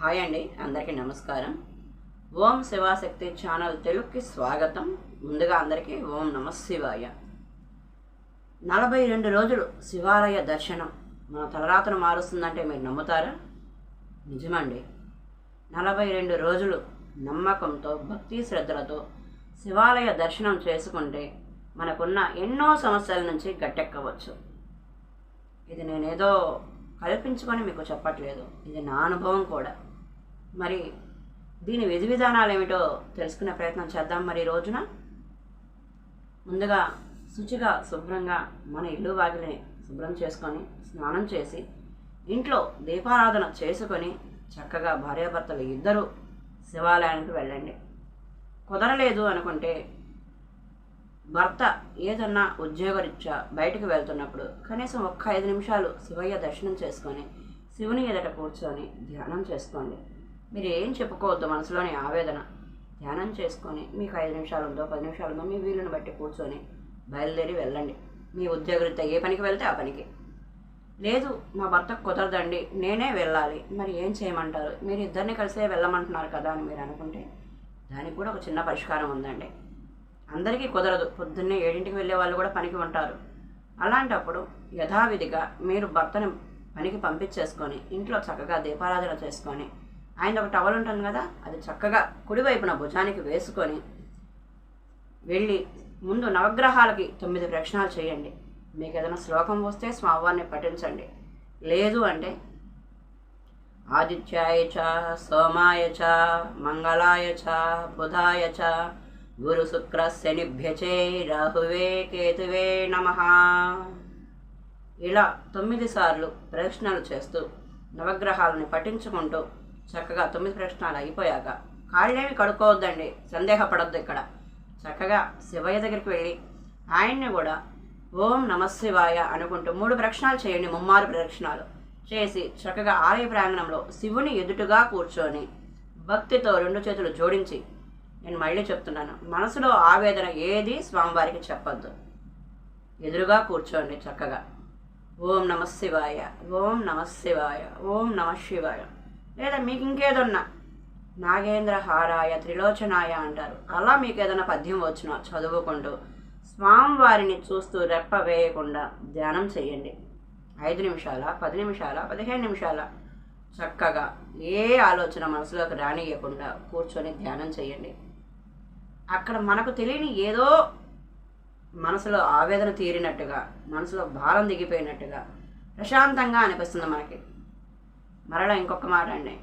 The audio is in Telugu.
హాయ్ అండి, అందరికీ నమస్కారం. ఓం శివాశక్తి ఛానల్ తెలుగుకి స్వాగతం. ముందుగా అందరికీ ఓం నమ శివాయ. 42 రోజులు శివాలయ దర్శనం మన తలరాతను మారుస్తుందంటే మీరు నమ్ముతారా? నిజమండి. 42 రోజులు నమ్మకంతో భక్తి శ్రద్ధలతో శివాలయ దర్శనం చేసుకుంటే మనకున్న ఎన్నో సమస్యల నుంచి గట్టెక్కవచ్చు. ఇది నేనేదో కల్పించుకొని మీకు చెప్పట్లేదు, ఇది నా అనుభవం కూడా. మరి దీని విధి విధానాలు ఏమిటో తెలుసుకునే ప్రయత్నం చేద్దాం. మరి ఈ రోజున ముందుగా శుచిగా శుభ్రంగా మన ఇల్లు వాకిలిని శుభ్రం చేసుకొని స్నానం చేసి ఇంట్లో దీపారాధన చేసుకొని చక్కగా భార్యాభర్తలు ఇద్దరూ శివాలయానికి వెళ్ళండి. కుదరలేదు అనుకుంటే భర్త ఏదన్నా ఉద్యోగరీత్యా బయటకు వెళ్తున్నప్పుడు కనీసం ఒక్క 5 నిమిషాలు శివయ్య దర్శనం చేసుకొని శివుని ఎదుట కూర్చొని ధ్యానం చేసుకోండి. మీరు ఏం చెప్పుకోవద్దు, మనసులోని ఆవేదన ధ్యానం చేసుకొని మీకు 5 నిమిషాలు ఉందో 10 నిమిషాలు ఉందో మీ వీలుని బట్టి కూర్చొని బయలుదేరి వెళ్ళండి. మీ ఉద్యోగరీత్యా ఏ పనికి వెళ్తే ఆ పనికి. లేదు మా భర్తకు కుదరదండి, నేనే వెళ్ళాలి, మరి ఏం చేయమంటారు? మీరు ఇద్దరిని కలిసే వెళ్ళమంటున్నారు కదా అని మీరు అనుకుంటే దానికి కూడా ఒక చిన్న పరిష్కారం ఉందండి. అందరికీ కుదరదు, పొద్దున్నే 7ంటికి వెళ్ళే వాళ్ళు కూడా పనికి ఉంటారు. అలాంటప్పుడు యథావిధిగా మీరు భర్తని పనికి పంపించేసుకొని ఇంట్లో చక్కగా దీపారాధన చేసుకొని ఆయన ఒక టవల్ ఉంటుంది కదా, అది చక్కగా కుడివైపున భుజానికి వేసుకొని వెళ్ళి ముందు నవగ్రహాలకి 9 ప్రదక్షిణాలు చేయండి. మీకు ఏదైనా శ్లోకం వస్తే స్వామివారిని పఠించండి. లేదు అంటే ఆదిత్యాయ చ సోమాయ చ మంగళాయ చ బుధాయ చ గురు శుక్ర శనిభ్యచే రాహువే కేతువే నమః ఇలా 9 సార్లు ప్రదక్షిణాలు చేస్తూ నవగ్రహాలని పఠించుకుంటూ చక్కగా 9 ప్రదక్షిణాలు అయిపోయాక కాళ్ళేమి కడుక్కోవద్దండి, సందేహపడద్దు. ఇక్కడ చక్కగా శివయ్య దగ్గరికి వెళ్ళి ఆయన్ని కూడా ఓం నమశివాయ అనుకుంటూ 3 ప్రదక్షిణాలు చేయండి. 3 ప్రదక్షిణాలు చేసి చక్కగా ఆలయ ప్రాంగణంలో శివుని ఎదుటుగా కూర్చొని భక్తితో 2 చేతులు జోడించి, నేను మళ్ళీ చెప్తున్నాను, మనసులో ఆవేదన ఏది స్వామివారికి చెప్పద్దు. ఎదురుగా కూర్చోండి చక్కగా ఓం నమశివాయ ఓం నమశివాయ ఓం నమశివాయ. లేదా మీకు ఇంకేదన్నా నాగేంద్ర హారాయ త్రిలోచనాయ అంటారు, అలా మీకు ఏదైనా పద్యం వచ్చినా చదువుకుంటూ స్వామివారిని చూస్తూ రెప్ప వేయకుండా ధ్యానం చేయండి. 5 నిమిషాల 10 నిమిషాల 15 నిమిషాల చక్కగా ఏ ఆలోచన మనసులోకి రానియకుండా కూర్చొని ధ్యానం చేయండి. అక్కడ మనకు తెలియని ఏదో మనసులో ఆవేదన తీరినట్టుగా, మనసులో భారం దిగిపోయినట్టుగా ప్రశాంతంగా అనిపిస్తుంది మనకి. మరలా ఇంకొక మాట అండి,